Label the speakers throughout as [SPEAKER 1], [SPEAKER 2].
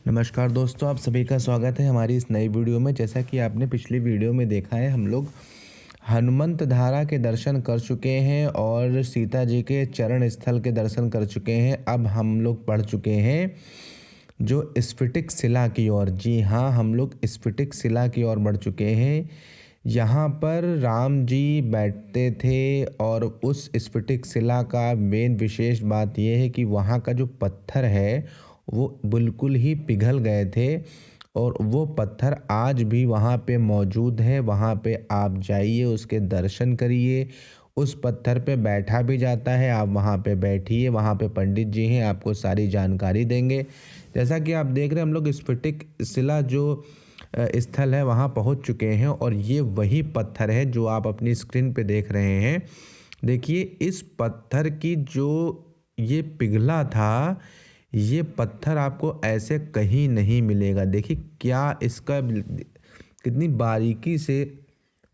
[SPEAKER 1] नमस्कार दोस्तों, आप सभी का स्वागत है हमारी इस नई वीडियो में। जैसा कि आपने पिछली वीडियो में देखा है, हम लोग हनुमंत धारा के दर्शन कर चुके हैं और सीता जी के चरण स्थल के दर्शन कर चुके हैं। अब हम लोग बढ़ चुके हैं जो स्फटिक शिला की ओर। जी हाँ, हम लोग स्फटिक शिला की ओर बढ़ चुके हैं। यहाँ पर राम जी बैठते थे और उस स्फटिक शिला का मेन विशेष बात यह है कि वहाँ का जो पत्थर है वो बिल्कुल ही पिघल गए थे और वो पत्थर आज भी वहाँ पे मौजूद है। वहाँ पे आप जाइए, उसके दर्शन करिए। उस पत्थर पे बैठा भी जाता है, आप वहाँ पे बैठिए। वहाँ पे पंडित जी हैं, आपको सारी जानकारी देंगे। जैसा कि आप देख रहे हैं, हम लोग स्फटिक शिला जो स्थल है वहाँ पहुँच चुके हैं और ये वही पत्थर है जो आप अपनी स्क्रीन पे देख रहे हैं। देखिए, इस पत्थर की जो ये पिघला था, ये पत्थर आपको ऐसे कहीं नहीं मिलेगा। देखिए क्या इसका कितनी बारीकी से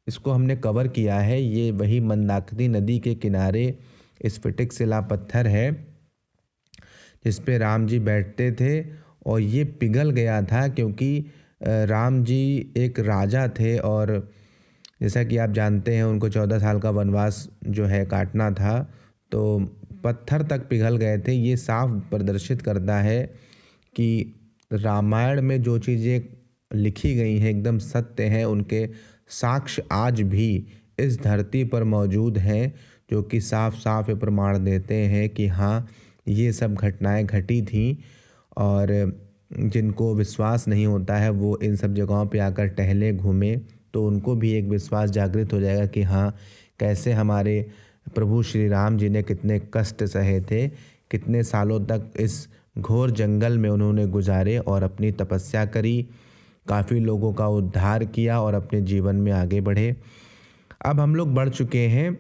[SPEAKER 1] इसको हमने कवर किया है। ये वही मंदाकिनी नदी के किनारे स्फटिक शिला पत्थर है जिस पे राम जी बैठते थे और ये पिघल गया था क्योंकि राम जी एक राजा थे और जैसा कि आप जानते हैं उनको 14 साल का वनवास जो है काटना था, तो पत्थर तक पिघल गए थे। ये साफ प्रदर्शित करता है कि रामायण में जो चीज़ें लिखी गई हैं एकदम सत्य हैं। उनके साक्ष्य आज भी इस धरती पर मौजूद हैं, जो कि साफ साफ ये प्रमाण देते हैं कि हाँ, ये सब घटनाएं घटी थीं। और जिनको विश्वास नहीं होता है वो इन सब जगहों पे आकर टहले घूमे तो उनको भी एक विश्वास जागृत हो जाएगा कि हाँ, कैसे हमारे प्रभु श्री राम जी ने कितने कष्ट सहे थे, कितने सालों तक इस घोर जंगल में उन्होंने गुजारे और अपनी तपस्या करी, काफ़ी लोगों का उद्धार किया और अपने जीवन में आगे बढ़े। अब हम लोग बढ़ चुके हैं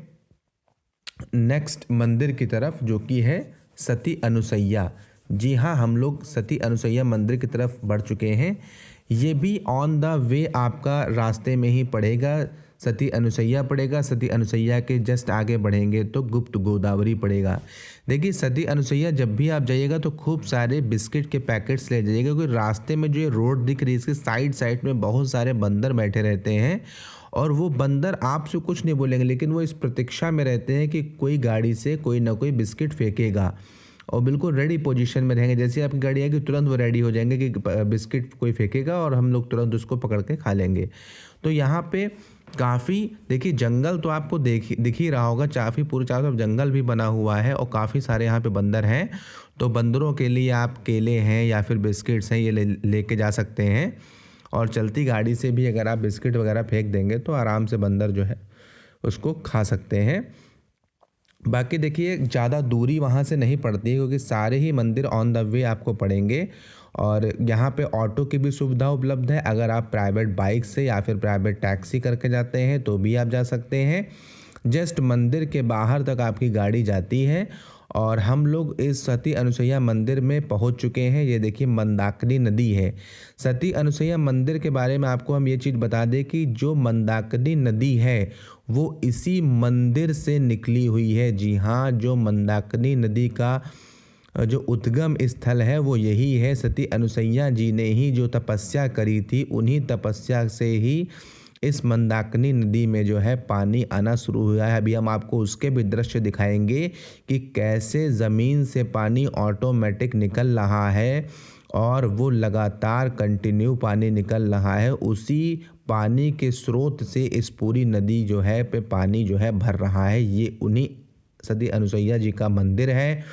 [SPEAKER 1] नेक्स्ट मंदिर की तरफ, जो कि है सती अनुसैया। जी हाँ, हम लोग सती अनुसैया मंदिर की तरफ बढ़ चुके हैं। ये भी ऑन द वे आपका रास्ते में ही पड़ेगा। सती अनुसैया पड़ेगा, सती अनुसैया के जस्ट आगे बढ़ेंगे तो गुप्त गोदावरी पड़ेगा। देखिए, सती अनुसैया जब भी आप जाइएगा तो खूब सारे बिस्किट के पैकेट्स ले जाइएगा, क्योंकि रास्ते में जो ये रोड दिख रही है इसके साइड साइड में बहुत सारे बंदर बैठे रहते हैं और वो बंदर आपसे कुछ नहीं बोलेंगे, लेकिन वो इस प्रतीक्षा में रहते हैं कि कोई गाड़ी से कोई ना कोई बिस्किट फेंकेगा और बिल्कुल रेडी पोजीशन में रहेंगे। जैसे आपकी गाड़ी आएगी तुरंत वो रेडी हो जाएंगे कि बिस्किट कोई फेंकेगा और हम लोग तुरंत उसको पकड़ के खा लेंगे। तो यहाँ पे काफ़ी, देखिए, जंगल तो आपको दिख ही रहा होगा, काफ़ी पूरे चारों तरफ जंगल भी बना हुआ है और काफ़ी सारे यहाँ पे बंदर हैं। तो बंदरों के लिए आप केले हैं या फिर बिस्किट्स हैं, ये लेके जा सकते हैं। और चलती गाड़ी से भी अगर आप बिस्किट वगैरह फेंक देंगे तो आराम से बंदर जो है उसको खा सकते हैं। बाकी देखिए, ज़्यादा दूरी वहाँ से नहीं पड़ती है क्योंकि सारे ही मंदिर ऑन द वे आपको पड़ेंगे और यहाँ पे ऑटो की भी सुविधा उपलब्ध है। अगर आप प्राइवेट बाइक से या फिर प्राइवेट टैक्सी करके जाते हैं तो भी आप जा सकते हैं। जस्ट मंदिर के बाहर तक आपकी गाड़ी जाती है और हम लोग इस सती अनुसैया मंदिर में पहुंच चुके हैं। ये देखिए, मंदाकिनी नदी है। सती अनुसैया मंदिर के बारे में आपको हम ये चीज़ बता दें कि जो मंदाकिनी नदी है वो इसी मंदिर से निकली हुई है। जी हाँ, जो मंदाकिनी नदी का जो उद्गम स्थल है वो यही है। सती अनुसैया जी ने ही जो तपस्या करी थी, उन्हीं तपस्या से ही इस मंदाकिनी नदी में जो है पानी आना शुरू हुआ है। अभी हम आपको उसके भी दृश्य दिखाएंगे कि कैसे ज़मीन से पानी ऑटोमेटिक निकल रहा है और वो लगातार कंटिन्यू पानी निकल रहा है। उसी पानी के स्रोत से इस पूरी नदी जो है पे पानी जो है भर रहा है। ये उन्हीं सती अनुसैया जी का मंदिर है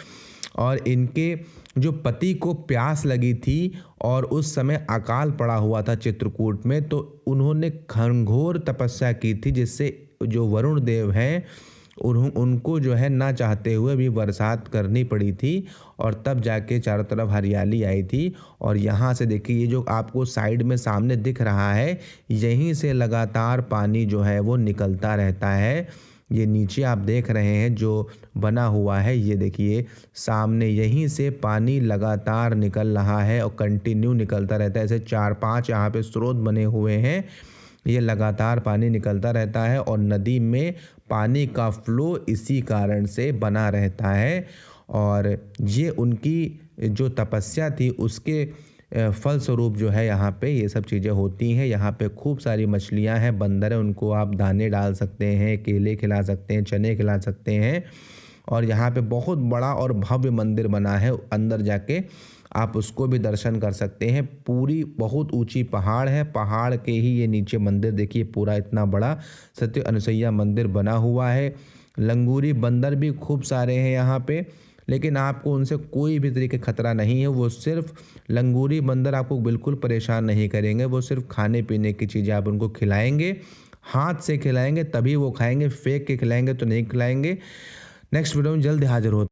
[SPEAKER 1] और इनके जो पति को प्यास लगी थी और उस समय अकाल पड़ा हुआ था चित्रकूट में, तो उन्होंने घनघोर तपस्या की थी, जिससे जो वरुण देव हैं उनको जो है ना चाहते हुए भी बरसात करनी पड़ी थी और तब जाके चारों तरफ हरियाली आई थी। और यहाँ से देखिए, ये जो आपको साइड में सामने दिख रहा है, यहीं से लगातार पानी जो है वो निकलता रहता है। ये नीचे आप देख रहे हैं जो बना हुआ है, ये देखिए सामने, यहीं से पानी लगातार निकल रहा है और कंटिन्यू निकलता रहता है। ऐसे 4-5 यहाँ पे स्रोत बने हुए हैं, ये लगातार पानी निकलता रहता है और नदी में पानी का फ्लो इसी कारण से बना रहता है। और ये उनकी जो तपस्या थी उसके फल स्वरूप जो है यहाँ पे ये सब चीज़ें होती हैं। यहाँ पे खूब सारी मछलियाँ हैं, बंदर हैं, उनको आप दाने डाल सकते हैं, केले खिला सकते हैं, चने खिला सकते हैं। और यहाँ पे बहुत बड़ा और भव्य मंदिर बना है, अंदर जाके आप उसको भी दर्शन कर सकते हैं। पूरी बहुत ऊंची पहाड़ है, पहाड़ के ही ये नीचे मंदिर देखिए, पूरा इतना बड़ा सत्य अनुसैया मंदिर बना हुआ है। लंगूरी बंदर भी खूब सारे हैं यहाँ पे, लेकिन आपको उनसे कोई भी तरीके खतरा नहीं है। वो सिर्फ लंगूरी बंदर आपको बिल्कुल परेशान नहीं करेंगे, वो सिर्फ खाने पीने की चीज़ें आप उनको खिलाएंगे, हाथ से खिलाएंगे तभी वो खाएंगे, फेंक के खिलाएंगे तो नहीं खिलाएंगे। नेक्स्ट वीडियो में जल्द हाजिर होते हैं।